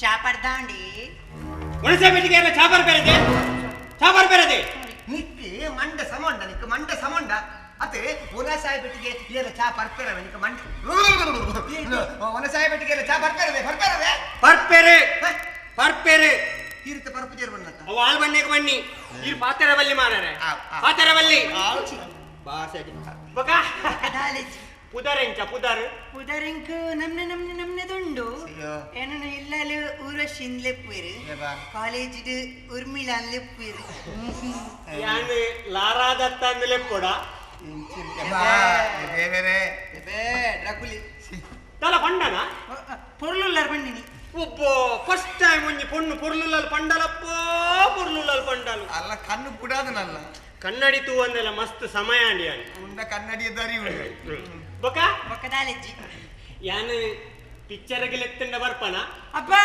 ಚಾಪರ್ದಾಂಡಿ ಒಣಸೆ ಬೆಟ್ಟಿಗೆ chopper ಬೇರೆ ನಿಕ್ಕೆ ಮಂಡ ಸಮಂಡ ನಿಕ್ಕೆ ಮಂಡ ಸಮಂಡ ಅತ್ತೆ ಒನಸಾಯ ಬೆಟ್ಟಿಗೆ ಏನ ಚಾ ಪರ್ಪೆರವೆ ನಿಕ್ಕೆ ಮಂಡ ಒನಸಾಯ ಬೆಟ್ಟಿಗೆ ಚಾ ಪರ್ಪೆರೆ ತೀರ್ಥ ಪರಪು ಜೇರ್ಬಣ್ಣತ್ತ ಅವು ಆಳ್ ಬಣ್ಣಕ್ಕೆ ಬನ್ನಿ ಇರು ಪಾತೆರ ಬಲ್ಲಿ ಮಾರಾರೆ ಪಾತೆರ ಬಲ್ಲಿ ಬಾಸಡಿ ಬಕ ಪುದರ್ ಪುದರಿಂಕ್ ನಮ್ನೆ ದುಂಡು ಏನನ ಇಲ್ಲಲು ಊರಶಿನ್ ಲೆಪ್ಪುರು ಕಾಲೇಜಿಡ್ ಉರ್ಮಿಳಾನ್ ಲೆಪ್ಪುರು ಯಾನು ಲಾರಾದತ್ತ ಅಂದಲೆ ಕೂಡ ಡ್ರಕುಲಿ ತಲ ಪಂಡನ ಪೊರ್ಲುಲ್ಲಾರ್ ಬಂದಿನಿ ಒಬ್ಬೋ ಫಸ್ಟ್ ಟೈಮ್ ಒಂಜಿ ಪೊಣ್ಣು ಪೊರ್ಲುಲ್ಲಲ್ ಪಂಡಲಪ್ಪೋ ಪೊರ್ಲುಲ್ಲಲ್ ಪಂಡಲು ಅಲ್ಲ ಕಣ್ಣು ಕುಡಾದನಲ್ಲ ಕನ್ನಡಿ ತೂ ಅಂದೆಲ್ಲ ಮಸ್ತ್ ಸಮಯ ಅಂಡಿ అని ಉಂಡ ಕನ್ನಡಿಯ ದಾರಿ ಉಂಡು ಬಕ ಬೊಕ್ಕದಾಲೆಜ್ಜಿ ಯಾನು ಪಿಕ್ಚರ್ ಗೆ ಲೆತ್ತಂಡ ಬರ್ಪನ ಅಬ್ಬಾ